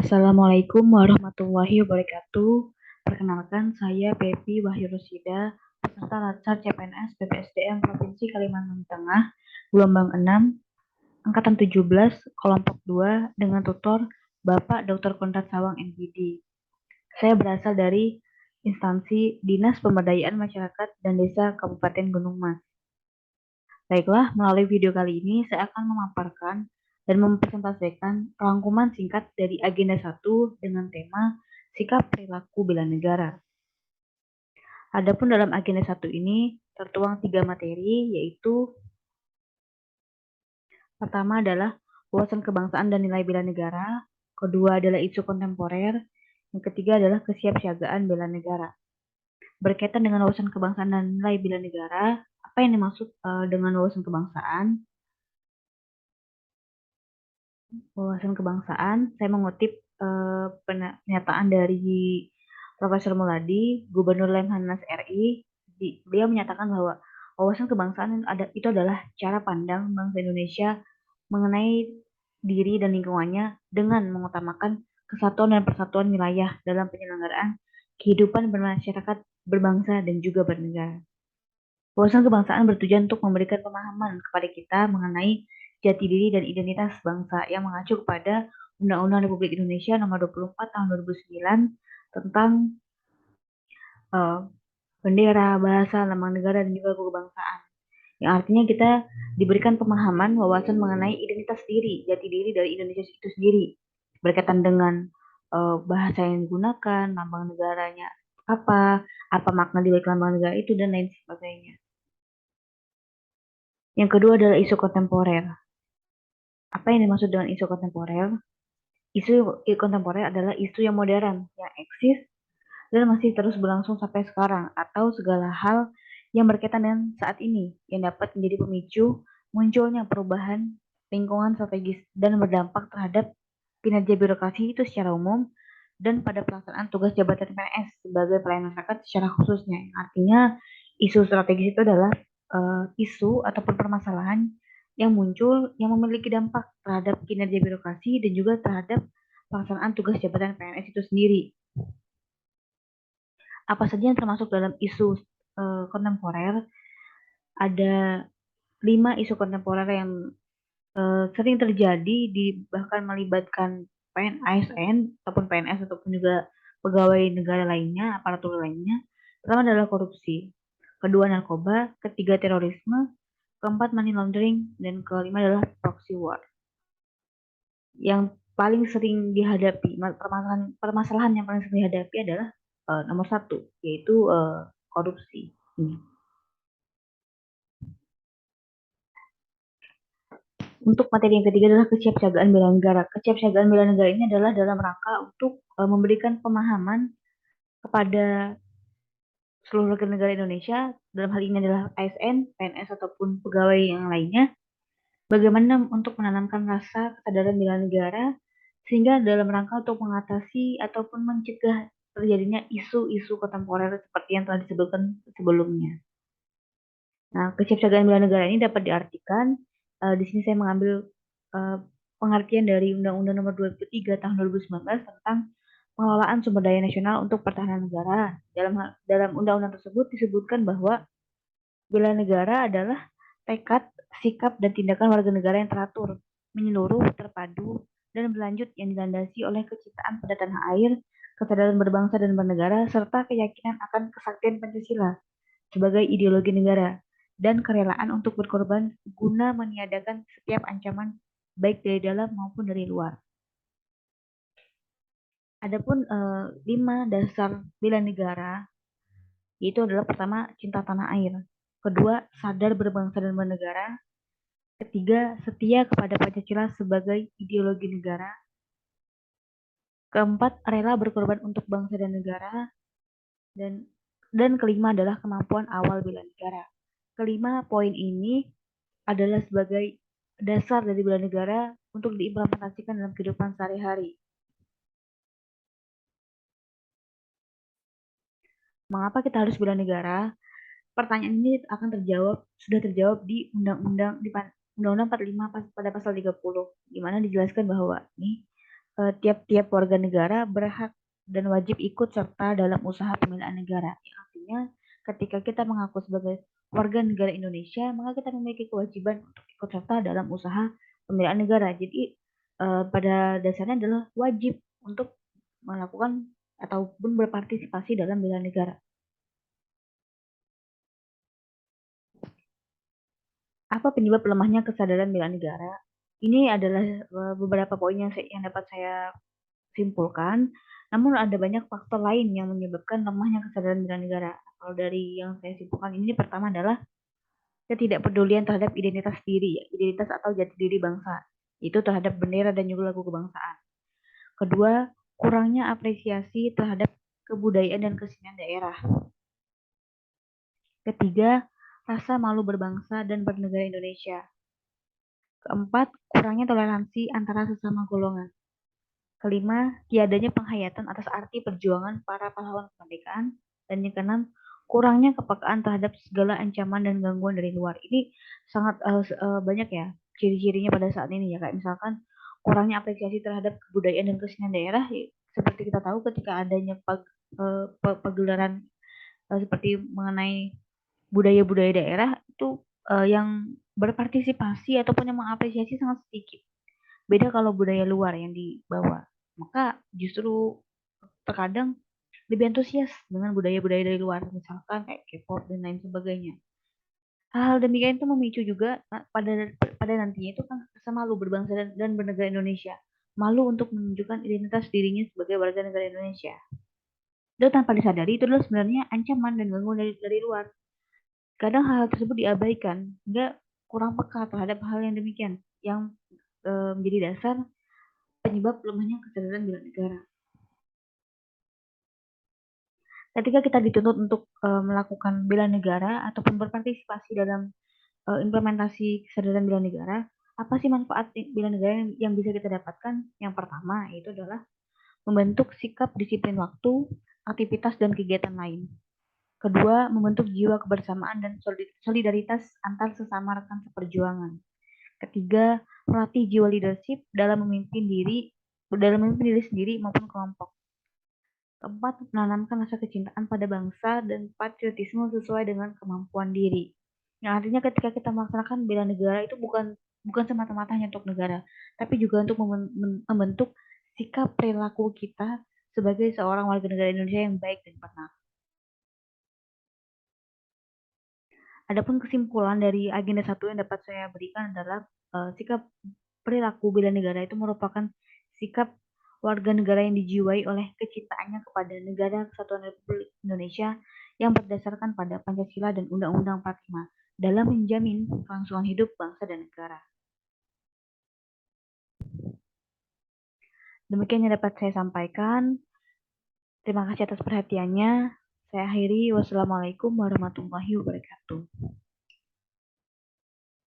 Assalamualaikum warahmatullahi wabarakatuh. Perkenalkan, saya Pepi Wahyu Rusida, peserta Latsar CPNS BPSDM Provinsi Kalimantan Tengah, gelombang 6, angkatan 17, kelompok 2, dengan tutor Bapak Dr. Konrad Sawang MPD. Saya berasal dari instansi Dinas Pemberdayaan Masyarakat dan Desa Kabupaten Gunung Mas. Baiklah, melalui video kali ini saya akan memaparkan dan mempresentasikan rangkuman singkat dari agenda 1 dengan tema sikap perilaku bela negara. Adapun dalam agenda 1 ini tertuang 3 materi, yaitu pertama adalah wawasan kebangsaan dan nilai bela negara, kedua adalah isu kontemporer, yang ketiga adalah kesiapsiagaan bela negara. Berkaitan dengan wawasan kebangsaan dan nilai bela negara, apa yang dimaksud dengan wawasan kebangsaan? Wawasan kebangsaan, saya mengutip pernyataan dari Profesor Muladi, Gubernur Lemhanas RI. Beliau menyatakan bahwa wawasan kebangsaan itu adalah cara pandang bangsa Indonesia mengenai diri dan lingkungannya dengan mengutamakan kesatuan dan persatuan wilayah dalam penyelenggaraan kehidupan bermasyarakat, berbangsa, dan juga bernegara. Wawasan kebangsaan bertujuan untuk memberikan pemahaman kepada kita mengenai jati diri dan identitas bangsa yang mengacu kepada Undang-Undang Republik Indonesia Nomor 24 Tahun 2009 tentang uh, bendera, bahasa, lambang negara, dan juga kebangsaan. Yang artinya kita diberikan pemahaman, wawasan mengenai identitas diri, jati diri dari Indonesia itu sendiri, berkaitan dengan bahasa yang digunakan, lambang negaranya apa makna di balik lambang negara itu, dan lain sebagainya. Yang kedua adalah isu kontemporer. Apa yang dimaksud dengan isu kontemporer? Isu kontemporer adalah isu yang modern, yang eksis, dan masih terus berlangsung sampai sekarang, atau segala hal yang berkaitan dengan saat ini, yang dapat menjadi pemicu munculnya perubahan lingkungan strategis dan berdampak terhadap kinerja birokrasi itu secara umum, dan pada pelaksanaan tugas jabatan PNS sebagai pelayan masyarakat secara khususnya. Artinya, isu strategis itu adalah isu ataupun permasalahan yang muncul yang memiliki dampak terhadap kinerja birokrasi dan juga terhadap pelaksanaan tugas jabatan PNS itu sendiri. Apa saja yang termasuk dalam isu kontemporer? Ada 5 isu kontemporer yang sering terjadi bahkan melibatkan ASN ataupun PNS ataupun juga pegawai negara lainnya, aparatur lainnya. Pertama adalah korupsi, kedua narkoba, ketiga terorisme, keempat money laundering, dan kelima adalah proxy war. Yang paling sering dihadapi, permasalahan yang paling sering dihadapi adalah nomor 1, yaitu korupsi. Untuk materi yang ketiga adalah kesiapsiagaan bela negara. Kesiapsiagaan bela negara ini adalah dalam rangka untuk memberikan pemahaman kepada seluruh warga negara Indonesia, dalam hal ini adalah ASN, PNS, ataupun pegawai yang lainnya, bagaimana untuk menanamkan rasa kesadaran bela negara, sehingga dalam rangka untuk mengatasi ataupun mencegah terjadinya isu-isu kontemporer seperti yang telah disebutkan sebelumnya. Nah, kesiapsiagaan bela negara ini dapat diartikan, di sini saya mengambil pengertian dari Undang-Undang Nomor 23 Tahun 2019 tentang pengelolaan sumber daya nasional untuk pertahanan negara. Dalam undang-undang tersebut disebutkan bahwa bela negara adalah tekad, sikap, dan tindakan warga negara yang teratur, menyeluruh, terpadu, dan berlanjut yang dilandasi oleh kecintaan pada tanah air, kesadaran berbangsa dan bernegara, serta keyakinan akan kesaktian Pancasila sebagai ideologi negara, dan kerelaan untuk berkorban guna meniadakan setiap ancaman baik dari dalam maupun dari luar. Adapun 5 dasar bela negara, yaitu adalah pertama, cinta tanah air. Kedua, sadar berbangsa dan bernegara. Ketiga, setia kepada Pancasila sebagai ideologi negara. Keempat, rela berkorban untuk bangsa dan negara. Dan kelima adalah kemampuan awal bela negara. Kelima poin ini adalah sebagai dasar dari bela negara untuk diimplementasikan dalam kehidupan sehari-hari. Mengapa kita harus bela negara? Pertanyaan ini sudah terjawab di Undang-Undang 45 pada pasal 30, di mana dijelaskan bahwa nih tiap-tiap warga negara berhak dan wajib ikut serta dalam usaha pembinaan negara. Yang artinya ketika kita mengaku sebagai warga negara Indonesia, maka kita memiliki kewajiban untuk ikut serta dalam usaha pembinaan negara. Jadi pada dasarnya adalah wajib untuk melakukan ataupun berpartisipasi dalam bela negara. Apa penyebab lemahnya kesadaran bela negara? Ini adalah beberapa poin yang dapat saya simpulkan. Namun ada banyak faktor lain yang menyebabkan lemahnya kesadaran bela negara. Kalau dari yang saya simpulkan ini, pertama adalah ketidakpedulian terhadap identitas diri, ya, identitas atau jati diri bangsa. Itu terhadap bendera dan juga lagu kebangsaan. Kedua, kurangnya apresiasi terhadap kebudayaan dan kesenian daerah. Ketiga, rasa malu berbangsa dan bernegara Indonesia. Keempat, kurangnya toleransi antara sesama golongan. Kelima, tiadanya penghayatan atas arti perjuangan para pahlawan kemerdekaan. Dan yang keenam, kurangnya kepekaan terhadap segala ancaman dan gangguan dari luar. Ini sangat banyak ya ciri-cirinya pada saat ini ya. Kayak misalkan kurangnya apresiasi terhadap kebudayaan dan kesenian daerah. Seperti kita tahu ketika adanya pagelaran seperti mengenai budaya-budaya daerah itu yang berpartisipasi ataupun yang mengapresiasi sangat sedikit. Beda kalau budaya luar yang dibawa. Maka justru terkadang lebih antusias dengan budaya-budaya dari luar, misalkan kayak K-pop dan lain sebagainya. Hal demikian itu memicu juga pada pada nantinya itu kan rasa malu berbangsa dan bernegara Indonesia. Malu untuk menunjukkan identitas dirinya sebagai warga negara Indonesia. Dan tanpa disadari itu adalah sebenarnya ancaman dan gangguan dari luar. Kadang hal tersebut diabaikan hingga kurang peka terhadap hal yang demikian yang menjadi dasar penyebab lemahnya kesadaran bela negara. Ketika kita dituntut untuk melakukan bela negara ataupun berpartisipasi dalam implementasi kesadaran bela negara, apa sih manfaat bela negara yang bisa kita dapatkan? Yang pertama itu adalah membentuk sikap disiplin waktu, aktivitas dan kegiatan lain. Kedua, membentuk jiwa kebersamaan dan solidaritas antar sesama rekan seperjuangan. Ketiga, melatih jiwa leadership dalam memimpin diri sendiri maupun kelompok. Keempat, menanamkan rasa kecintaan pada bangsa dan patriotisme sesuai dengan kemampuan diri. Yang artinya ketika kita melaksanakan bela negara itu bukan semata-mata hanya untuk negara, tapi juga untuk membentuk sikap perilaku kita sebagai seorang warga negara Indonesia yang baik dan benar. Adapun kesimpulan dari agenda 1 yang dapat saya berikan adalah sikap perilaku bela negara itu merupakan sikap warga negara yang dijiwai oleh kecintaannya kepada negara kesatuan Republik Indonesia yang berdasarkan pada Pancasila dan Undang-Undang 45 dalam menjamin kelangsungan hidup bangsa dan negara. Demikian yang dapat saya sampaikan. Terima kasih atas perhatiannya. Saya akhiri. Wassalamualaikum warahmatullahi wabarakatuh.